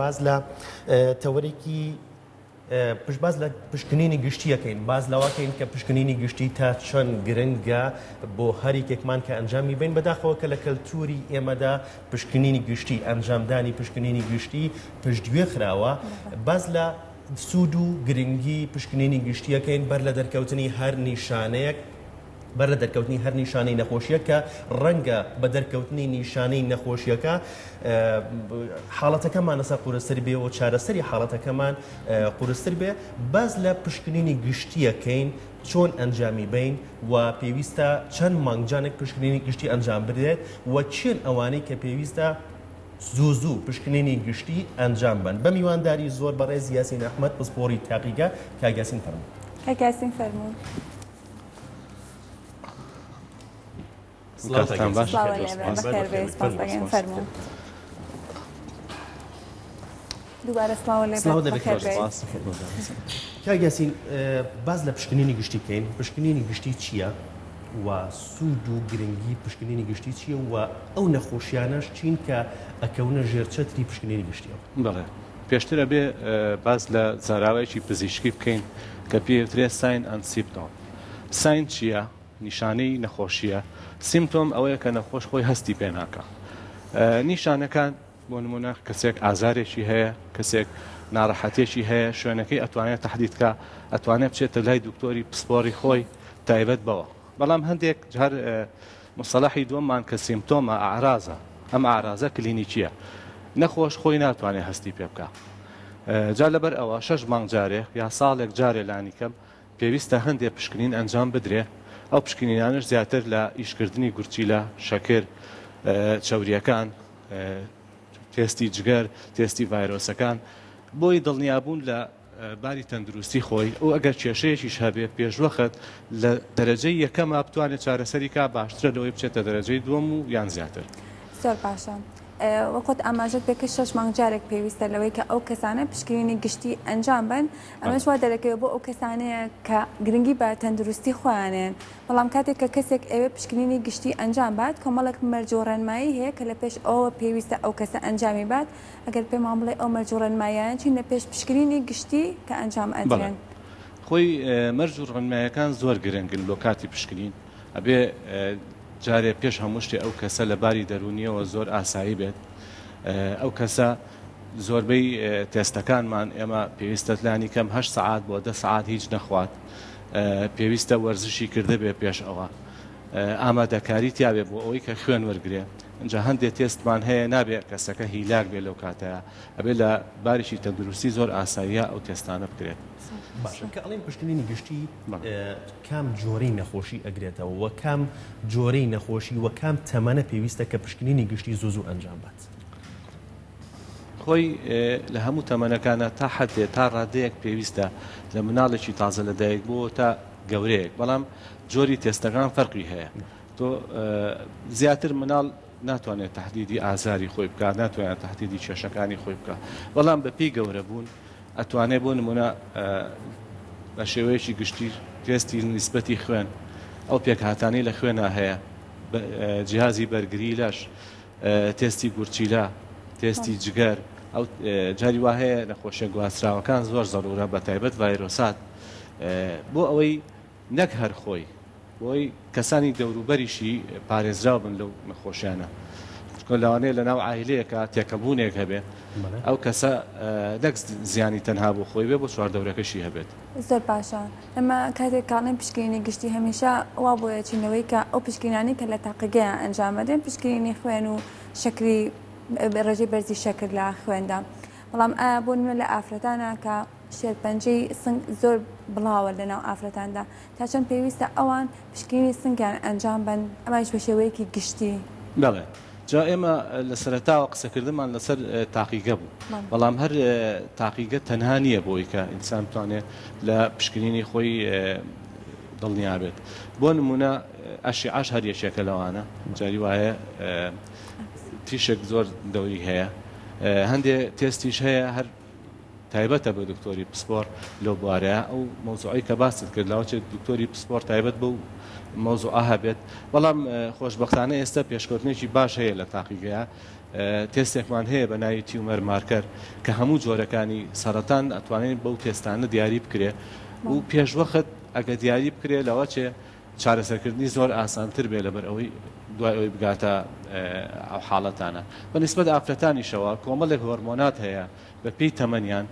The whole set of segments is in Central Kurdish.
باز لە تەوەرێکی باز لە پشکنینی گشتیەکەین باز لەواکەین کە پشکنینی گشتی تا چەند گرنگە بۆ هەریکێکمان کە ئەنجامی بین بەداخەوە کە لە کەلتوری ئێمەدا پشکنینی گشتی ئەنجامدانی پشکنینی گشتی پشتگوێ خراوە باز لە سوود و گرنگی پشکنینی گشتیەکەین بەر لە دەرکەوتنی هەر نیشانەیەک بەر لە دەرکەوتنی هەر نیشانەی نەخۆشیە کە ڕەنگە بە دەرکەوتنی نیشانەی نەخۆشیەکە حاڵەتەکەمان لەسەر قورستر بێ و چارەسەری حاڵەتەکەمان قورستر بێ باز لە پشکنینی گشتیەکەین چۆن ئەنجامی بین و پێویستە چەند مانگجانێک پشکنینی گشتی ئەنجام بدرێت و چێن ئەوانەی کە پێویستە زوو پشکنینی گشتی ئەنجام بن بە میوانداری زۆر بەڕێز یاسین ئەحمەد پسپۆری تاقیگە کاگاسین فەرموو کاگاسین فەرموو دووبارە سڵاو لێ کاگاسین باز لە پشکنینی گشتی بکەین پشکنینی گشتی چییە و سوود و گرنگی پشکنینی گشتی چییە و ئەو نەخۆشیانەش چین کە ئەکەونە ژێرچەتری پشکنینی گشتیەوە بەڵێ پێشترە بێ باز لە زاراوەیەکی پزیشکی بکەین کە پێوترێ ساین ئەند سیمپتۆم ساین چییە نیشانەی نەخۆشیە سیمپتۆم ئەوەیە کە نەخۆش خۆی هەستی پێ ناکە نیشانەکان بۆ نمونە کەسێک ئازارێکی هەیە کەسێک ناڕەحەتێکی هەیە شوێنەکەی ئەتوانێت تەحدیدکە ئەتوانێت بچێتە لای دکتۆری پسپۆری خۆی تایبەت بەوە بەڵام هەندێک جار مصطلحی دووەممان کە سیمپتۆمە ئاعرازە ئەم ئاعرازە کلینیکیە نەخۆش خۆی ناتوانێت هەستی پێ بکە جا لەبەر ئەوە 6 مانگ جارێک یا ساڵێک جارێ لانی کەم پێویستە هەندێک پشکنین ئەنجام بدرێ ئەو پشکنینانش زیاتر لە ئیشکردنی گورچی لە شەکر چەوریەکان تێستی جگەر تێستی ڤایرۆسەکان بۆی دڵنیابوون لە باری تەندروستی خۆی و ئەگەر کێشەیەکیش هەبێ پێشوەخت لە دەرەجەی یەکەمە بتوانێت چارەسەری کا باشترە لەوەی بچێتە دەرەجەی دووەم و یان زیاتر زۆر باشە وەخۆت ئاماژەت پێکە 6 مانگ جارێک پێویستە لەوەی کە ئەو کەسانە پشکنینی گشتی ئەنجام بن ئەمەش وا دەرەکەوێت بۆ ئەو کەسانەیە کە گرنگی بە تەندروستی خۆیانێن بەڵام کاتێک کە کەسێک ئەوێ پشکنینی گشتی ئەنجام بات کۆمەڵک مەرجۆڕەنمایی هەیە کە لە پێش ئەوە پێویستە ئەو کەسە ئەنجامی بات ئەگەر پێمان بڵێ ئەو مەرجۆڕەنمایان چین لە پێش پشکنینی گشتی کە ئەنجام ئەدرێن خۆی مەرجۆڕەنمایەکان زۆر گرنگن لۆ کاتی پشکنین ئەبێ جارێ پێش هەموو شتێ ئەو کەسە لە باری دەرونیەوە زۆر ئاسایی بێت ئەو کەسە زۆربەی تێستەکانمان ئێمە پێویستە لانی کەم 8 سعات بۆ 10 سعات هیچ نەخوات پێویستە وەرزشی کرده بێ پێش ئەوە ئامادەکاری تیاابێ بۆ ئەوەی کە خوێن وەرگێ اینجا هەندێک تێستمان هەیە نابێت کەسەکە هیلاک بێ لەو کاتەیە ئەبێ لە باریشی تەندروستی زۆر ئاساییە ئەو تێستانە بکرێت باشە کە ئەڵێن پشکنینی گشتی کام جۆرەی نەخۆشی ئەگرێتەوە وە کام جۆرەی نەخۆشی وە کام تەمەنە پێویستە کە پشکنینی گشتی زوو ئەنجام بات خۆی لە هەموو تەمەنەکانە تا حدێ تا ڕادەیەک پێویستە لە مناڵێکی تازە لەدایک بۆ تا گەورەیەک بەڵام جۆری تێستەکان فەرقی هەیە تۆ زیاتر مناڵ ناتوانێت تهدیدی ئازاری خۆی بکات ناتوانێت تهدیدی کێشەکانی خۆی بکات بەڵام بەپێی گەورە بوون ئەتوانێت بۆ نمونە بە شێوەیەکی گشتی تێستی نیسبەتی خوێن ئەو پێکهاتانی لە خوێنە هەیە جیهازی بەرگری لەش تێستی گورچیلا تێستی جگەر ئەو جاری وا هەیە نەخۆشیە گواستراوەکان زۆر زەرورە بە تایبەت ڤایرۆسات بۆ ئەوەی نەک هەر خۆی بۆی کەسانی دەوروبەریشی پارێزراو بن لەو نەخۆشیانە لەوانەیە لە ناو عائیلەیەکە تێکەبوونێک هەبێ ئەو کەسە نەک زیانی تەنها بۆ خۆی بێ بۆ چواردەورەکەشی هەبێت زۆر باشە ئەمە کاتێک کاڵێن پشکنینی گشتی هەمیشە وا بۆیە چینەوەی کە ئەو پشکنانی کە لە تاقیگەیان ئەنجامەدەن پشکنینی خوێن و شکری ڕێژەی بەرزی شەکر لە خوێندا بەڵام ئایا بۆ نوێ لە ئافرەتانە کە شێرپەنجەی سنگ زۆر بڵاوە لەناو ئافرەتاندا تا چەند پێویستە ئەوان پشکنینی سنگیان ئەنجام بن ئەمەش بە شێوەیەکی گشتی بەڵێ جا ئێمە لە سەرەتاوە قسەکردمان لەسەر تاقیگە بوو بەڵام هەر تاقیگە تەنها نییە بۆی کە ئینسان بتوانێت لە پشکنینی خۆی دڵنیا بێت بۆ نمونە ئەشیعاش هەر یەکێکە لەوانە جاری وایە تیشێک زۆر دەوری هەیە هەندێ تێستیش هەیە هەر تایبەتە بە دکتۆری پسپۆر لەو بوارەیە ئەو مۆزوعی کە باست کرد لاوەچێت دکتۆری پسپۆر تایبەت بە مۆزوع هەبێت بەڵام خۆشبەختانە ئێستا پێشکەوتنێکی باش هەیە لە تاقیگەیە تێستێکمان هەیە بە ناوی تیومەر مارکەر کە هەموو جۆرەکانی سەرەتان ئەتوانین بەو تێستانە دیاری بکرێ و پێشوەخت ئەگە دیاری بکرێ لەوە چێ چارەسەرکردنی زۆر ئاسانتر بێ لەبەر ئەوەی دوای ئەوەی بگاتە ئەو حاڵەتانە بەنسبەت ئافرەتانیشەوە کۆمەڵێک هۆرمۆنات هەیە بە پێی تەمەنیان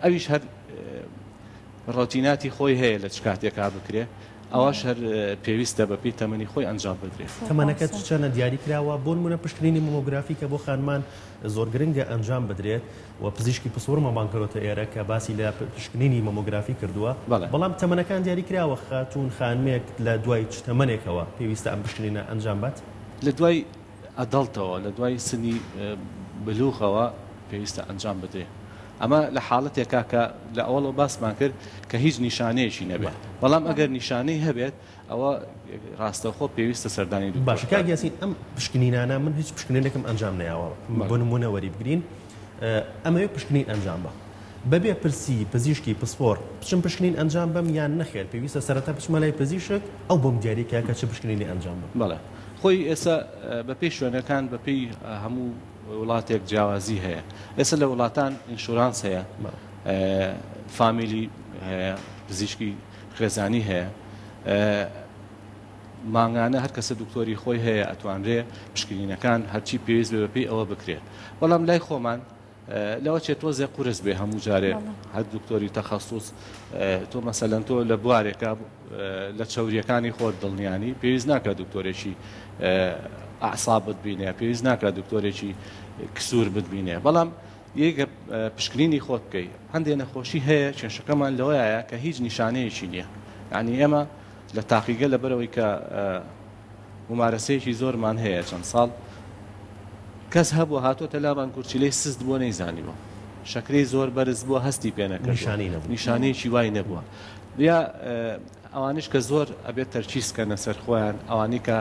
ئەویش هەر ڕۆتیناتی خۆی هەیە لە چ کاتێکا بکرێ ئەوەش هەر پێویستە بە پێی تەمەنی خۆی ئەنجام بدرێت تەمەنەکەت چەنە دیاری کراوە بۆ نمونە پشکنینی مۆمۆگرافی کە بۆ خانمان زۆر گرنگە ئەنجام بدرێت و پزیشکی پسوور مەبانکەرۆتە ئێرە کە باسی لە پشکنینی مۆمۆگرافی کردووە بەڵام تەمەنەکان دیاری کراوە خاتون خانمێک لە دوای چ تەمەنێکەوە پێویستە ئەم پشکنینە ئەنجام بات لە دوای ئەدەڵتەوە لە دوای سنی بلوغەوە پێویستە ئەنجام بدرێت ئەمە لە حاڵەتێکا کە لە ئەوڵەوە باسمان کرد کە هیچ نیشانەیەکی نەبێت بەڵام ئەگەر نیشانەی هەبێت ئەوە ڕاستەخۆ پێویستە سەردانی دوو باش کاگیاسین ئەم پشکنینانە من هیچ پشکنێنێکم ئەنجام نەیاوە بۆ نمونە وەری بگرین ئەمەوێ پشکنین ئەنجام بە بەبێ پرسی پزیشکی پسپۆر بچم پشکنین ئەنجام بەم یان نەخێر پێویستە سەرەتا بچمە لای پزیشک ئەو بۆم دیاریکە کە چه پشکنینی ئەنجام بە بەڵێ خۆی ئێستا بە پێی شوێنەکان بە پێی هەموو وڵاتێک جیاوازی هەیە ئێستا لە وڵاتان ئینشورانس هەیە فامیلی هەیە پزیشکی خێزانی هەیە ماگانە هەر کەسە دکتۆری خۆی هەیە ئەتوانرێ پشکنینەکان هەرچی پێویست بێ بەپی ئەوە بکرێت بەڵام لای خۆمان لەوە چێت تۆزێ قورس بێ هەموو جارێ هەر دکتۆری تەخەسوس تۆ مەسەلەن تۆ لە بوارێکە لە چاوریەکانی خۆت دڵنیانی پێویست ناکات دکتۆرێکی ئەعساب بتبینێ پێویست ناکات دکتۆرێکی کسوور بتبینێ بەڵام یەکە پشکنینی خۆت بکەی هەندێک نەخۆشی هەیە کێشەکەمان لەوەیە کە هیچ نیشانەیەکی نییە یعنی ئێمە لە تاقیگە لەبەرەوەی کە ممارەسەیەکی زۆرمان هەیە چەند ساڵ کەس هەبوو هاتۆتە لامان کورچیلەی سست بۆ نەیزانیوە شەکرەی زۆر بەرز بووە هەستی پێ نەکرد نیشانەیەکی وای نەبووە یا ئەوانش کە زۆر ئەبێت تەرچیزکەنە سەر خۆیان ئەوانی کە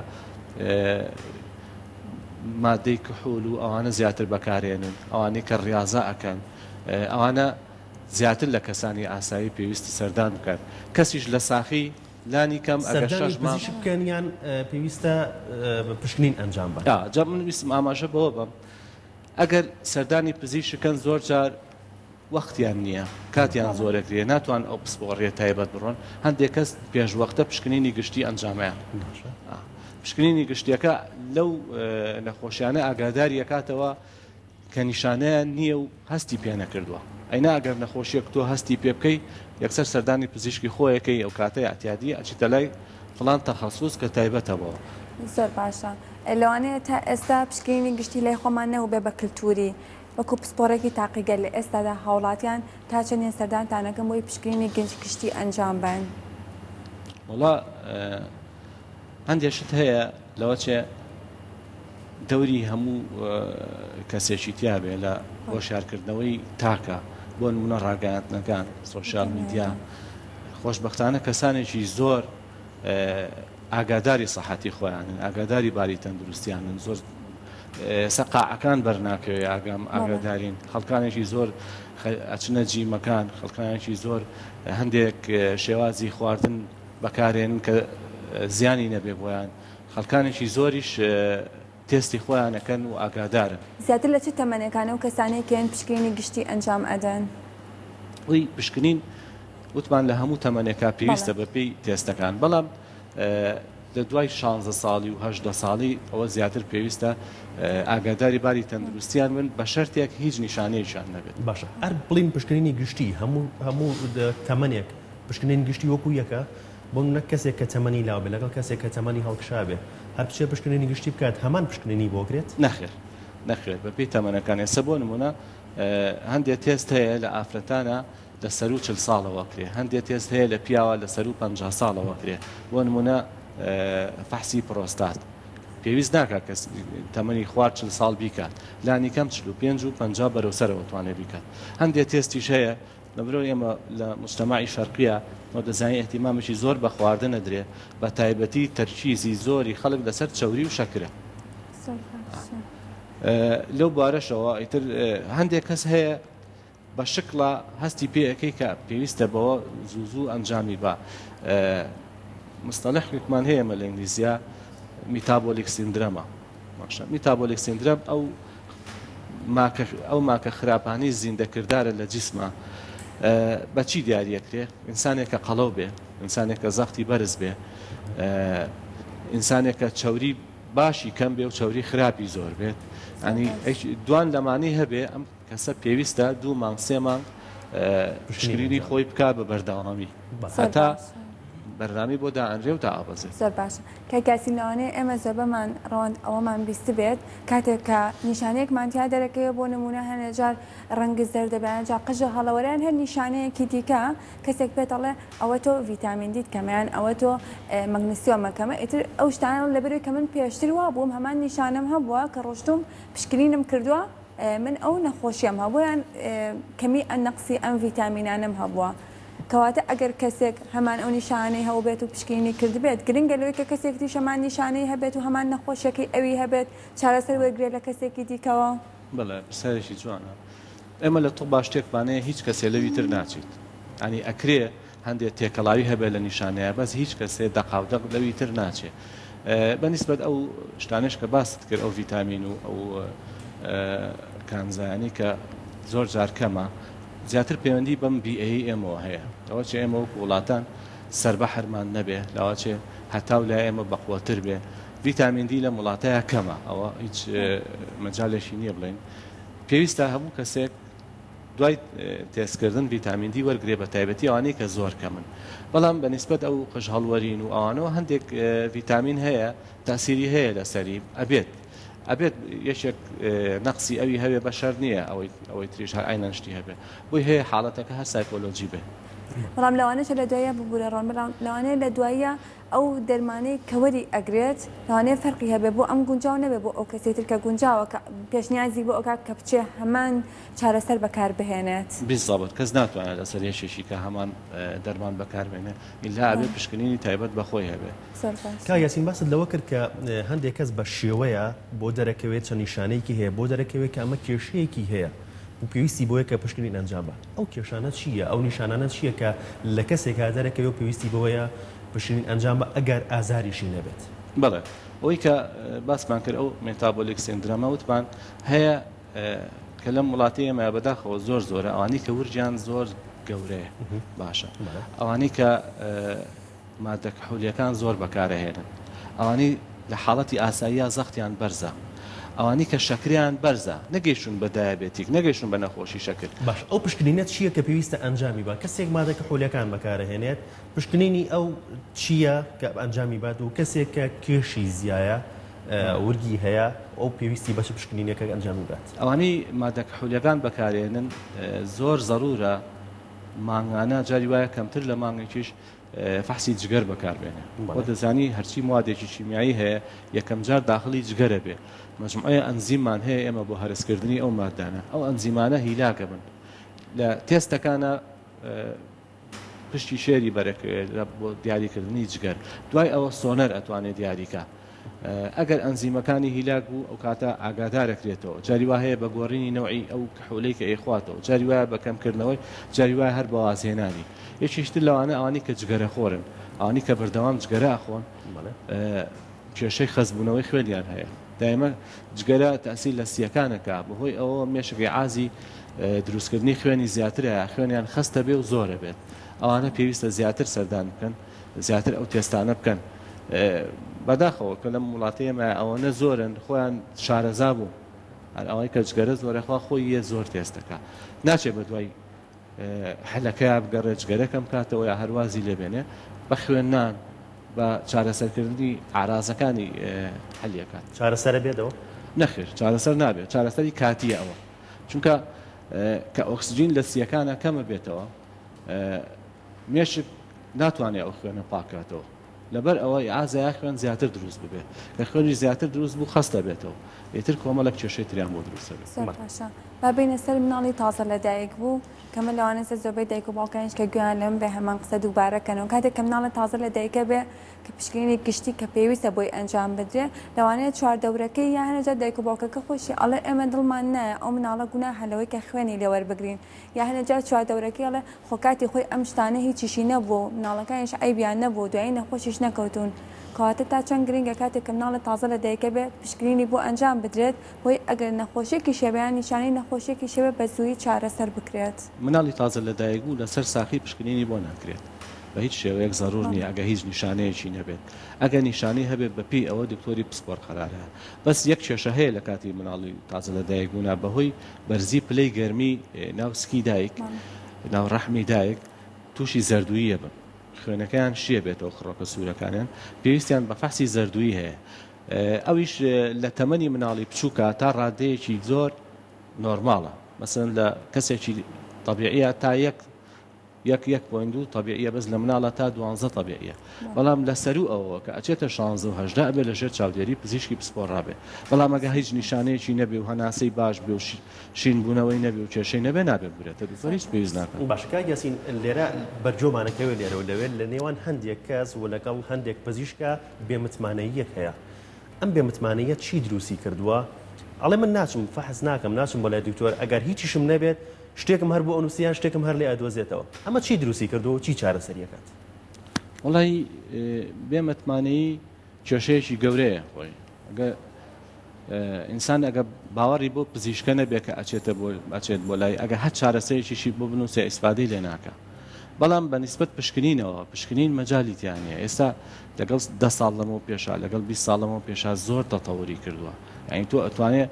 مادەی کحول و ئەوانە زیاتر بەکارێنن ئەوانەی کە ڕاضە ئەکەن ئەوانە زیاتر لە کەسانی ئاسایی پێویستی سەردان بکەن کەسیش لە ساخی لانی کەم ئەگەر شەش مانگ بکەنیان پێویستە پشکنین ئەنجام بە جا من ویستم ئاماژە بەوە بم ئەگەر سەردانی پزیشکەکەن زۆر جار وەختیان نییە کاتیان زۆرەگرێ ناتوان ئەو پسپۆڕیە تایبەت بڕۆن هەندێک کەس پێشوەختە پشکنینی گشتی ئەنجامیان پشکنینی گشتیەکە لەو نەخۆشیانە ئاگاداری ئەکاتەوە کە نیشانەیە نییە و هەستی پێ نەکردووە ئەینا ئەگەر نەخۆشیەک تۆ هەستی پێ بکەی یەکسەر سەردانی پزیشکی خۆیەکەی ئەو کاتەی ئەتیادی ئەچیتە لای فڵان تەخەسوس کە تایبەتەوە زۆر باشە لەوانەیە تا ئێستا پشکنینی گشتی لای خۆمان نەبوو بێ بە کللتوری وەکو پسپۆرێکی تاقیگەر لە ئێستادا هاوڵاتیان تا چەندین سەردانتانەکەم بۆی پشکنینی گشتی ئەنجام بن وڵا هەندێشت هەیە لەوە چێ دەوری هەموو کەسێکی تیاابێ لە هۆشیارکردنەوەی تاکە بۆ نمونە ڕاگەیاندنەکان سۆشیال میدیا خۆشبەختانە کەسانێکی زۆر ئاگاداری سەحەتی خۆیانن ئاگاداری باری تەندروستیانن زۆر سەقاعەکان بەرناکەوێ ئاگادارین خەڵکانێکی زۆر ئەچنە جیمەکان خەڵکانێکی زۆر هەندێک شێوازی خواردن بەکارێنن کە زیانی نەبێ بۆیان خەڵکانێکی زۆریش تێستی خۆیانەکەن و ئاگادارن زیاتر لە چ تەمەنەکانە و کەسانێکیان پشکنینی گشتی ئەنجام ئەدەن وی پشکنین وتمان لە هەموو تەمەنێکا پێویستە بەپێی تێستەکان بەڵام لە دوای 16 ساڵی و 18 ساڵی ئەوە زیاتر پێویستە ئاگاداری باری تەندروستیان من بە شەرتێک هیچ نیشانەیەشان نەبێت باشە هەر بڵین پشکنینی گشتی هەموو تەمەنێک پشکنین گشتی وەکو یەکە بۆ نە کەسێک کە تەمەنی لاو بێ لەگەڵ کەسێک کە تەمەنی هەڵکشابێ هەر پشێ پشکنینی گشتی بکات هەمان پشکنینی بۆگرێت نەخێر بەپێی تەمەنەکان ئێستا بۆ نمونە هەندێک تێست هەیە لە ئافرەتانە لە سەر و 40 ساڵەوە کرێ هەندێک تێست هەیە لە پیاوە لە سەر و 50 ساڵەوە کرێ بۆ نمونە فەحسی پرۆستات پێویست ناکات کەس تەمەنی خوارد 40 ساڵ بیکات لانی کەم 45 و 50 بەرەوسەرەوە توانێت بیکات هەندێک تێستیش هەیە لەبرۆ ئێمە لە مجتەماعی شەرقیە مە دەزانی ئەحتیمامێکی زۆر بە خواردن ئەدرێ بە تایبەتی تەرکیزی زۆری خەڵک لەسەر چەوری و شەکرە لەو بارەشەوە ئیتر هەندێک کەس هەیە بە شکڵە هەستی پێەکەی کە پێویستە بەوە زوو ئەنجامی بە مستەلەحێکمان هەیە مە لە ئینگلیزیە میتابۆلیک سیندرەمە ماشە میتابۆلیک سندرۆم ئەو ماکە خراپانی زیندەکردارە لە جیسمە بەچی دیاریەکرێ ئینسانێکە قەڵەو بێ ئینسانێکە زەختی بەرز بێ ئینسانێکە چاوری باشی کەم بێ و چاوری خراپی زۆر بێت ئەنی دوان لەمانی هەبێ ئەم کەسە پێویستە 2 مانگ 3 مانگ پشکنینی خۆی بکات بە بەردەوامی هەتا بەردامی بۆ دائەنرێ و تا ئابەزێت زۆر باشە کە کاسینەوانەیە ئێمە زۆربەمان ڕۆند ئەوەمان بیست بێت کاتێک کە نیشانەیەکمان تیا دەرەکەوە بۆ نمونە هەنێجار ڕەنگی زەردەبیان جا قژە هەڵەوەریان هەر نیشانەیەکی دیکە کەسێک پێێتەڵێ ئەوە تۆ ڤیتامین دیت کەمیان ئەوە تۆ مەگنیسیۆمەکەمە ئیتر ئەو شتانە لەبەروی کە من پێشتر وا بووم هەمان نیشانەم هەبووە کە ڕۆشتوم پشکنینم کردووە من ئەو نەخۆشیەم هەبوویان کەمی نەقسی ئەم ڤیتامینانم هەبووە کەواتە ئەگەر کەسێک هەمان ئەو نیشانەی هەوو بێت و پشکینی کرد بێت گرنگە لەوەی کە کەسێکی شەمان نیشانەی هەبێت و هەمان نەخۆشیەکەی ئەوی هەبێت چارەسەر وەرگێت لە کەسێکی دیکەوە بەڵێ پرسیارێکی جوانە ئێمە لە تۆ باشتێکمانەیە هیچ کەسێ لەوی تر ناچیت ئەنی ئەکرێ هەندێک تێکەڵاوی هەبێت لە نیشانەیە بەس هیچ کەسێ دەقاودەق لەوی تر ناچێت بەنسبەت ئەو شتانش کە باست کرد ئەو ڤیتامین و ئەو کانزایانی کە زۆر جار کەمە زیاتر پەیوەندی بەم بیئەی ئێمەوە هەیە ئەوە چێ ئێمە وەکو وڵاتان سەربە هەرمان نەبێ لەوە چێ هەتاو لای ئێمە بەقوتر بێ ڤیتامین دی لە وڵاتەیە کەمە ئەوە هیچ مەجالێکی نییە بڵێن پێویستە هەموو کەسێک دوای تێستکردن ڤیتامین دی وەرگێ بە تایبەتی ئەوانەی کە زۆر کەمن بەڵام بەنسبەت ئەو قژ هەڵوەرین و ئەوانەوە هەندێک ڤیتامین هەیە تاسیری هەیە لەسەری ئەبێت یەکێک نەقسی ئەوی هەوێ بەشەر نییە ئەوەی تریش هەر ئاینەن شتی هەبێ بۆی هەیە حاڵەتەکە هەر سایکۆلۆجی بێ بەڵام لەوانەیە لە دوایە ببوورە ڕۆن بەڵام لەوانەیە لە دوایە ئەو دەرمانەی کەوەری ئەگرێت لەوانەیە فەرقی هەبێ بۆ ئەم گونجاو نەبێ بۆ ئەو کەسێک تر کە گونجاوە پێشنیازی بۆ ئەو کە بچێ هەمان چارەسەر بەکار بهێنێت بیزابەت کەس ناتوانێت لەسەر یەشێکی کە هەمان دەرمان بەکاربێنێ ئیلا ئەبێ پشکنینی تایبەت بەخۆی هەبێ زۆر کا یاسین باست لەوە کرد کە هەندێک کەس بە شێوەیە بۆ دەرەکەوێت چەند نیشانەیەکی هەیە بۆ دەرەکەوێت کە ئەمە کێشەیەکی هەیە و پێویستی بۆیە کە پشکنین ئەنجام بە ئەو کێشانە چییە ئەو نیشانانە چییە کە لە کەسێکا دەرەکەوێت پێویستی بۆیە پشکنین ئەنجام بە ئەگەر ئازاریشی نەبێت بەڵێ ئەوەی کە باسمان کرد ئەو مێتابۆلیک سندرۆمە وتمان هەیە کە لەم وڵاتی ئێمە بەداخەوە زۆر زۆرە ئەوانەی کە ورجیان زۆر گەورەیە باشە ئەوانەی کە مادە کحولیەکان زۆر بەکارەهێنن ئەوانەی لە حاڵەتی ئاساییە زەختیان بەرزە ئەوانەی کە شەکریان بەرزە نەگەیشتون بە دایابێتیک نەگەیشتون بە نەخۆشی شەکر باش ئەو پشکنینە چییە کە پێویستە ئەنجامی بە کەسێک مادە کحولیەکان بەکارەهێنێت پشکنینی ئەو چییە کە ئەنجامی بات و کەسێک کە کێشی زیایە ورگی هەیە ئەو پێویستی بەچ پشکنینەکە ئەنجامی بات ئەوانەی مادە کحولیەکان بەکارێنن زۆر زەڕورە مانگانە جاری وایە کەمتر لە مانگێکیش فحسی جگەر بەکاربێنێ بۆ دەزانی هەرچی موادێکی شیمیایی هەیە یەکەم جار داخلی جگەرە بێ مجموعەیە ئەنزیممان هەیە ئێمە بۆ هەرسکردنی ئەو مادانە ئەو ئەنزیمانە هیلاکە بن لە تێستەکانە پشتی شێری بەرەکەوێت بۆ دیاریکردنی جگەر دوای ئەوە سۆنەر ئەتوانێت دیاریکە ئەگەر ئەنزیمەکانی هیلاک بوو ئەو کاتە ئاگادارەکرێتەوە جاری وا هەیە بە گۆڕینی نەوعی ئەو کحولەی کە ئێخواتەوە جاری وایە بە کەمکردنەوەی جاری وایە هەر بە وازهێنانی یەکیشتر لەوانە ئەوانی کە جگەرە خۆرن ئەوانی کە بەردەوام جگەرە ئەخۆن کێشەی خەزبوونەوەی خوێنیان هەیە دائما جگەرە تەسیل لە سیەکانەکە بەهۆی ئەوە مێشکی عازی دروستکردنی خوێنی زیاترە خوێنیان خستە بێ و زۆرە بێت ئەوانە پێویستە زیاتر سەردان بکەن زیاتر ئەو تێستانە بکەن بەداخەوە کە لەم وڵاتەیەمە ئەوەنە زۆرن خۆیان شارەزا بوو ئەوەی کە جگەرە زۆرەخوا خۆی یە زۆر تێستەکە ناچێت بە دوای حلەکەیا بگەڕێت جگەرەکەم کاتەوە یا هەروازی لێبێنێ بە خوێندان بە چارەسەرکردنی ئارازەکانی هەلیەکان چارەسەرە بێتەوە نەخێر چارەسەر نابێت چارەسەری کاتیە ئەوە چونکە کە ئۆکسجین لە سیەکانە کەمە بێتەوە مێشک ناتوانێت ئەو خوێنە پاکاتەوە لەبەر ئەوە ئازای خوێن زیاتر دروست ببێت کە خوێنی زیاتر دروست بوو خستە بێتەوە ئێتر کۆمەڵک کێشەی تریان بۆ دروستە بێت با بینە سەر مناڵی تازە لە دایک بوو کەمە لەوانە زۆربەی دایک و باوکانش کە گویان لەم بێ هەمان قسە دووبارەکەنەوە کاتێک کە مناڵە تازە لە دایکە بێ کە پشکنینی گشتی کە پێویستە بۆی ئەنجام بدرێ لەوانەیە چواردەورەکەی یا هەنەجار دایک و باوکەکە خۆشی ئەڵێ ئێمە دڵمان نایە ئەو مناڵە گونا هەلەوەی کە خوێنی لێوەربگرین یا هەنەجار چواردەورەکەی ئەڵێ خۆکاتی خۆی ئەم شتانە هیچیشی نەبوو مناڵەکانیش عیبیان نەبوو دوایی نەخۆشیش نەکەوتون کەواتە تا چەند گرنگە کاتێک کە مناڵە تازە لە دایکە بێت پشکنینی بۆ ئەنجام بدرێت بۆی ئەگەر نەخۆشیێکی شێبیان نیشانەی نەخۆشیێکی شێوە بە زووی چارەسەر بکرێت. مناڵی تازە لە دایک بوو لەسەر ساقی پشکنینی بۆ ناکرێت بە هیچ شێوەیەک ضرور نییە ئەگە هیچ نیشانەیەکی نەبێت ئەگە نیشانی هەبێت بەپی ئەوە دکتۆری پسپۆر قەرارە بەس یەک کێشە هەیە لە کاتی مناڵی تازە لە دایک بوونا بەهۆی بەرزی پلەی گەرمی ناو سکی دایک ناو ڕەحمی دایک تووشی زەردوویە بن خوێنەکەیان شیە بێتەوە خڕۆکە سوورەکانیان پێویستیان بە فەحسی زەردووی هەیە ئەویش لە تەمەنی مناڵی بچووکە تا ڕادەیەکی زۆر نۆرماڵە مەسەن لە کەسێکی طبیعیە تا یەک پۆینت و طبیعیە بەس لە مناڵە تا 12 طبیعیە بەڵام لە سەرو ئەوە کە ئەچێتە 16 و 18 ئەبێ لەژێر چاودێری پزیشکی پسپۆر ڕابێ بەڵام ئەگە هیچ نیشانەیەکی نەبێ و هەناسەی باش بێ و شینبوونەوەی نەبێ و کێشەی نەبێ نابێت بورێتە دووسەر هیچ پێویست ناکەن. باشکە یاسین لێرە بەرجۆمانەکەوێت لێرە لەوێت لە نێوان هەندێک کەس و لەگەڵ هەندێک پزیشکە بێمتمانەیەک هەیە ئەم بێمتمانەیە چی دروستی کردووە ئەڵێ من ناچم فەحز ناکەم ناچم بۆ لای دکتۆر ئەگەر هیچیشم نەبێت شتێکم هەر بۆ ئەنووسیان شتێکم هەر لێ ئەدۆزێتەوە ئەمە چی دروستی کردو چی چارەسەریەکەت؟ وڵی بێمەتمانەی کێشەیەکی گەورەیە خۆی ئەگە ئینسان ئەگە باوەڕی بۆ پزیشکە نەبێت کە ئەچێت بۆ لای ئەگە هەر چارەسەیەکیشی بۆ بنووسێ ئیسفادەی لێ ناکە بەڵام بە نیسبەت پشکنینەوە پشکنین مەجالیتیانە ئێستا لەگەڵ 10 ساڵ لەمەوە پێشا لەگەڵ 20 ساڵ لەمەوە پێشا زۆر تەتەوری کردووە یعنی تۆ ئەتوانێت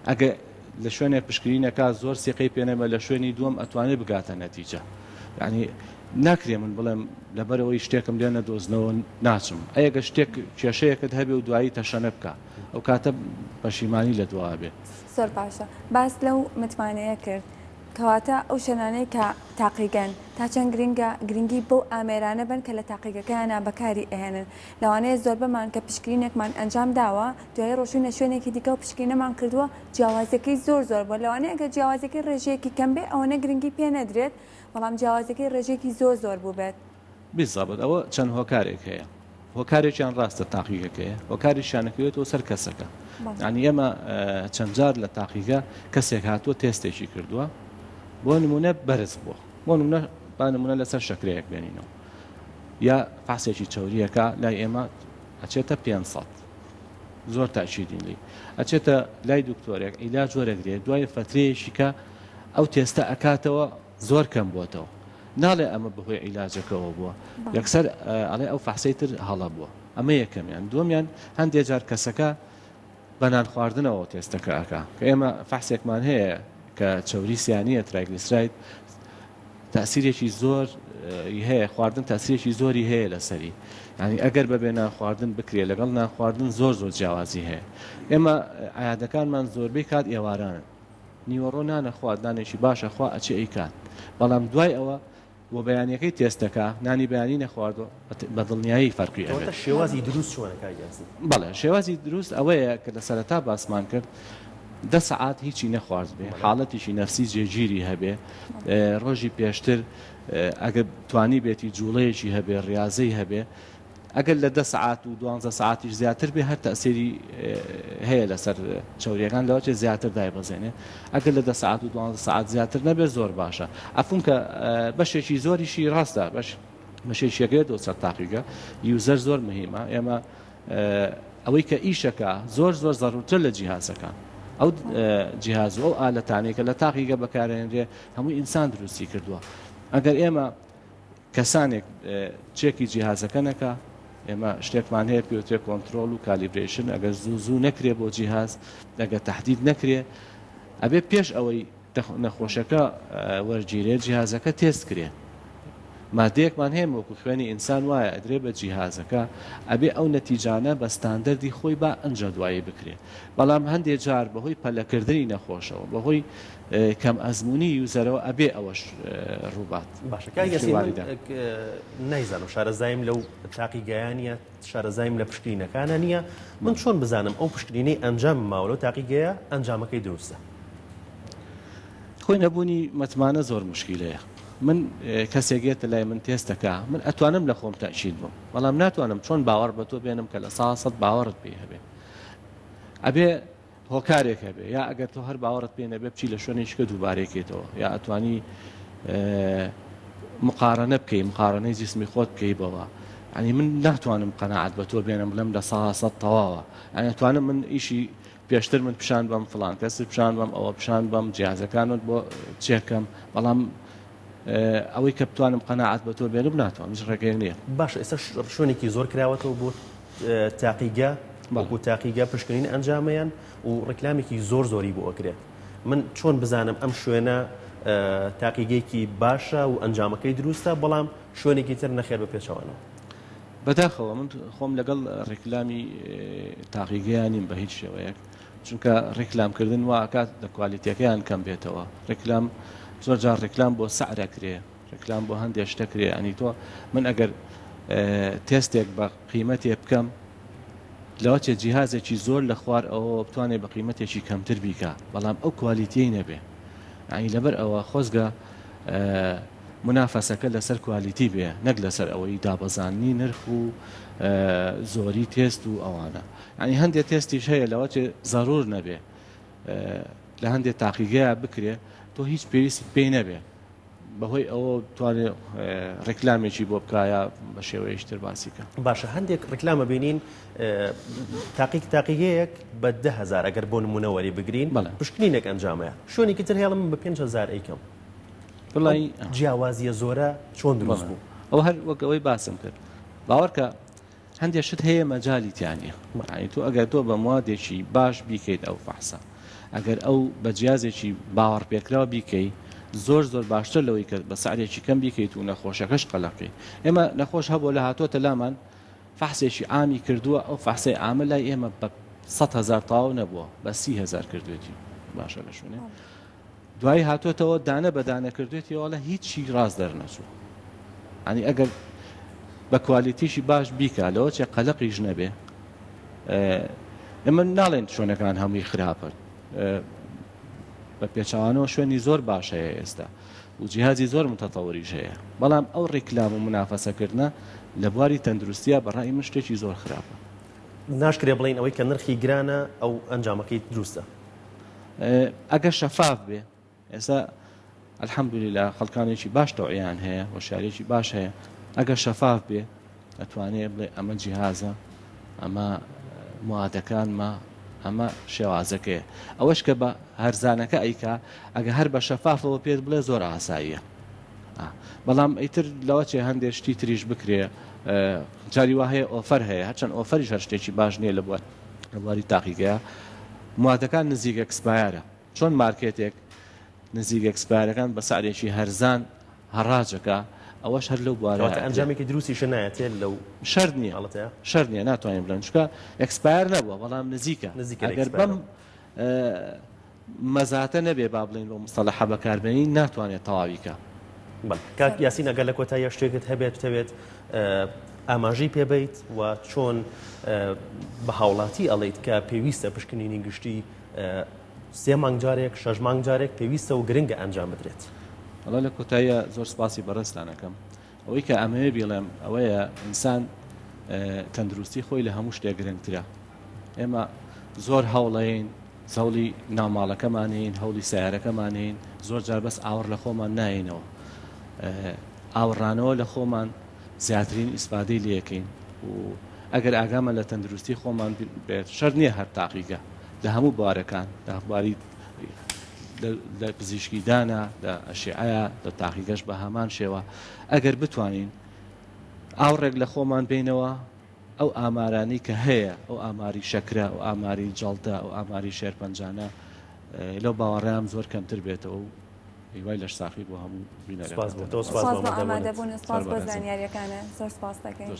ئەگە لە شوێنێک پشکنینەکە زۆر سیقەی پێنەمە لە شوێنی دووەم ئەتوانێت بگاتە نەتیجە یعنی ناکرێ من بڵێم لەبەرەوەی شتێکم لێ نەدۆزنەوە ناچم ئەگە شتێک کێشەیەکت هەبێ و دوایی تەشەنە بکە ئەو کاتە پەشیمانی لە دوا بێ. زۆر باشە باس لەو متمانەیە کرد کەواتە ئەو شوێنانەی کە تاقیگەن تا چەند گرنگی بۆ ئامێرانە بن کە لە تاقیگەکەیانە بەکاری ئەهێنن لەوانەیە زۆر بەمان کە پشکنینێکمان ئەنجام داوە دوای ڕۆژوونە شوێنێکی دیکە و پشکنینەمان کردووە جیاوازەکەی زۆر بۆ لەوانەیە ئەگە جیاوازەکەی ڕێژەیەکی کەم بێ ئەوەنە گرنگی پێ نەدرێت بەڵام جیاوازەکەی ڕێژێکی زۆر بوو بێت. بیزابێت ئەوە چەند هۆکارێک هەیە هۆکارێکیان ڕاستە تاقیگەکەیە هۆکاریشانەکەوێتەوە سەر کەسەکە ینی ئێمە چەند جار لە تاقیگە کەسێک هاتووە تێستێکی کردووە بۆ نمونە بەرز بۆ نمونە لەسەر شەکرەیەک بێنینەوە یا فاسێکی چاوریەکە لای ئێمە ئەچێتە 500 زۆر تاچیدین لی ئەچێتە لای دکتۆرێک ئیلاج وەرەگرێت دوای فەترەیەشی کە ئەو تێستە ئەکاتەوە زۆر کەم بۆتەوە ناڵێ ئەمە بەهۆی عیلاجەکەەوە بووە یەکسەر ئەڵێ ئەو فەحسەی تر هەڵە بووە ئەمە یەکەمیان دووەمیان هەندێک جار کەسەکە بەنان خواردنەوە تێستەکە ئەکا کە ئێمە فەحسێکمان هەیە کە چاوری سیانیە ترایگلیسراید تاسیرێکی زۆر هەیە خواردن تاسیرێکی زۆری هەیە لەسەری ینی ئەگەر بەبێ نانخواردن بکرێ لەگەڵ نانخواردن زۆر جیاوازی هەیە ئێمە عیادەکانمان زۆربەی کات ئێوارانن نیوەڕۆ نانە خواردانێکی باشە خوا ئەچێ ئەیکات بەڵام دوای ئەوە بۆ بەیانیەکەی تێستەکە نانی بەیانی نەخواردۆ بە دڵنیایی فەرقی ئەوێت شێوازی دروست چۆنەکە یاسین؟ بەڵێ شێوازی دروست ئەوەیە کە لە سەرەتا باسمان کرد 10 سعات هیچی نەخوارد بێ حاڵەتیشی نەفسی جێگیری هەبێ ڕۆژی پێشتر ئەگەر توانی بێتی جوڵەیەکی هەبێ ڕاضەی هەبێ ئەگەر لە 10 سعات و 12 سعاتیش زیاتر بێ هەر تەسیری هەیە لەسەر چاوریەکان لەوەچێ زیاتر دایبەزێنێ ئەگەر لە 10 سعات و 12 سعات زیاتر نەبێ زۆر باشە ئەفون کە بەشێکی زۆریشی ڕاستە بەشێکیەکەێت سەر تاقیگە یوزەر زۆر مهمە ئێمە ئەوەی کە ئیشەکە زۆر زەڕوتر لە جیهازەکان ئەو جیهاز و ئەو ئالەتانەی کە لە تاقیگە بەکارێنرێ هەمووی ئینسان دروستی کردووە ئەگەر ئێمە کەسانێک چێکی جیهازەکە نەکە ئێمە شتێکمان هەیە پێوترێ کۆنتترۆل و کالیبرێشن ئەگەر زوو نەکرێ بۆ جیهاز ئەگە تهدید نەکرێ ئەبێ پێش ئەوەی نەخۆشەکە وەرگیرێت جیهازەکە تێست کرێ مادەیەکمان هەیە وەکو خوێنی ئینسان وایە ئەدرێ بە جیهازەکە ئەبێ ئەو نەتیجانە بە ستاندەردی خۆی با ئەنجە دوایی بکرێ بەڵام هەندێک جار بەهۆی پەلەکردنی نەخۆشەوە بەهۆی کەم ئەزمموی یوزەرەوە ئەبێ ئەوەش ڕووبات باشەکە نایزانم شارەزایم لەو تاقیگەیانە شارەزایم لە پشتینەکانە نییە من چۆن بزانم ئەو پشتینەی ئەنجام ماوەڵە تاقیگەیە ئەنجامەکەی دروستە خۆی نەبوونی متمانە زۆر مشکیلەیە من کەسێکێتە لای من تێستەکە من ئەتوانم لە خۆم تاچید بم بەڵام ناتوانم چۆن باوەڕ بە تۆ بێنم کە لە 100 باوەڕت پێ هەبێ ئەبێ هۆکارێک هەبێ یا ئەگەر تۆ هەر باوەڕت پێ نەبێ بچی لە شوێنێککە دووبارێکێتەوە یا ئەتوانی مقارنە بکەی مقارنەی جسمی خۆت بکەی بەوە يعني من ناتوانم قناعت بە تۆ بێنم بڵێم لە 100 تەواوە يعني توانم من ئیشی پێشتر من پیشان بەم فلان کەس پیشان بەم ئەوە پیشان بەم جیازەکانت بۆ چێکەم بەڵام ئەوەی کە بتوانم قەناعەت بە تۆ بێنم ناتوانم هیچ ڕێگەیەک نییە. باش ئێستا شوێنێکی زۆر کراوەتەوە بۆ تاقیگە وەکو تاقیگە پشکنین ئەنجامەیان و ڕێکلامێکی زۆر زۆری بۆ ئەکرێت. من چۆن بزانم ئەم شوێنە تاقیگەیەکی باشە و ئەنجامەکەی دروستە بەڵام شوێنێکی تر نەخێر بە پێچەوانەوە؟ بەداخەوە من خۆم لەگەڵ ڕێکلامی تاقیگەیانیم بە هیچ شێوەیەک چونکە ڕێکلامکردن واکات لە کوالیتیەکەیان کەم بێتەوە. ڕێکلام زۆر جار ڕێکلام بۆ سەعرەکرێ، ڕێکلام بۆ هەندێک شتەکرێ. ئەنی تۆ من ئەگەر تێستێک بە قیمەتێ بکەم لەوە چێ جیهازێکی زۆر لە خوار ئەوە بتوانێت بە قیمەتێکی کەمتر بیکە بەڵام ئەو کوالیتیەی نەبێ. ئەنی لەبەر ئەوە خۆزگە منافەسەکە لەسەر کوالیتی بێ نەک لەسەر ئەوەی دابەزاننی نرخ و زۆری تێست و ئەوانە. ینی هەندێک تێستیش هەیە لەوە چێ زەرور نەبێ لە هەندێک تاقیگەیە بکرێ تۆ هیچ پێویستی پێی نەبێ بەهۆی ئەوە توانێت ڕێکلامێکی بۆ بکایە بە شێوەیەشتر باسیکە. باشە هەندێک ڕێکلامە بینین تاقیگەیەک بە 10,000 ئەگەر بۆ نمونەوەری بگرین پشکنینێک ئەنجامەیە شوێنێکی تر هێڵم بە 5,000 ئەیکەم بڵی جیاوازیە زۆرە چۆن دروست بوو؟ ئەو هەر وەکەوەی باسم کرد باوەڕکە هەندێک شت هەیە مەجای تیانە تو ئەگەر تۆ بە موادێکی باش بیکەیت ئەو فەحسە ئەگەر ئەو بە جیازێکی باوەڕ پێکراوە بیکەی زۆر باشتر لەوەی کە بە سعرێکی کەم بیکەیت و نەخۆشەکەش قەلەقی. ئێمە نەخۆش هەبوو لە هاتوۆتە لامان فەحسێکی عامی کردووە ئەو فەحسەی عامە لای ئێمە بە 100,000 تاو نەبووە بە 30,000 کردوێتی باشە لە شوێنێ دوای هاتوۆتەوە دانە بەدانە کردوێتی وڵە هیچی ڕاست دەرنەچوو. ئەنی ئەگەر بە کوالیتیشی باش بیکە لەوە چێ قەلەقیش نەبێ ئێمە ناڵێن شوێنەکان هەمووی خراپە بە پێچوانەوە شوێنی زۆر باش هەیە ئێستا و جیهازی زۆر متەتەوریش هەیە بەڵام ئەو ڕێکلام و منافەسەکردنە لە بواری تەندروستیە بەڕای من شتێکی زۆر خراپە. ناشکرێ بڵین ئەوەی کە نرخی گرانە ئەو ئەنجامەکەی دروستە. ئەگەر شەفاف بێ ئێستا الحەمدولillah خەڵکانێکی باش تەوعیان هەیە وەشارێکی باش هەیە ئەگەر شەفاف بێ ئەتوانێت بڵێ ئەمە جیهازە ئەمە موادەکانمە ئەمە شێوازەکەیە ئەوەش کە بە هەرزانەکە ئەیکا ئەگە هەر بە شەفافەوە پێت بڵێ زۆر ئاساییە. بەڵام ئەیتر لەوە چێ هەندێک شتی تریش بکرێ جاری وا هەیە ئۆفەر هەیە هەرچەند ئۆفەریش هەر شتێکی باش نییە لە بواری تاقیگەیە موادەکان نزیک ئەکسپایرە چۆن مارکێتێک نزیک ئەکسپایرەکان بە سعرێکی هەرزان هەڕاجەکە ئەوەش هەر لەو بوارە ئەنجامێکی دروستی شنایەتێت لەو شەر نییە شەر نییە ناتوانین بڵێن چکە ئەکسپایر نەبووە بەڵام نزیکە ئەگەر بەم مەزاتە نەبێ با بڵێن بۆ مستەڵەحە بەکاربێنی ناتوانێت تەواویکە. کاک یاسین ئەگەر لە کۆتاییە شتێکت هەبێت بتەوێت ئاماژەی پێبیت و چۆن بە هاوڵاتی ئەڵێیت کە پێویستە پشکنینی گشتی 3 مانگ جارێک 6 مانگ جارێک پێویستە و گرنگە ئەنجام بدرێت. ئەڵە لە کۆتاییە زۆر سپاسی بەڕێستانەکەم ئەوەی کە ئەمەیە بڵێم ئەوەیە ئینسان تەندروستی خۆی لە هەموو شتێک گرنگترە. ئێمە زۆر هەوڵەین زەوڵی ناوماڵەکەمانین هەوڵی سیارەکەمانین زۆر جار بەس ئاوەڕ لە خۆمان ناینەوە ئاوەڕانەوە لە خۆمان زیاترین ئیسپادەی لەکەین و ئەگەر ئاگامە لە تەندروستی خۆمان بێت شەر نییە هەر تاقیگە لە هەموو بوارەکان لە بواری لە پزیشکیدانە لە ئەشیعەیە لە تاقیگەش بە هەمان شێوە ئەگەر بتوانین ئاوڕێک لە خۆمان بینەوە ئەو ئامارانی کە هەیە ئەو ئاماری شەکرە و ئاماری جەڵتە و ئاماری شێرپەنجانە لەو باوەڕیان زۆر کەمتر بێتەوە و هیوای لەش ساخی بۆ هەموو بینەرەکان. سپاس بۆ ئامادەبوون سپاس بۆ زانیاریەکانە زۆر سپاس دەکەین.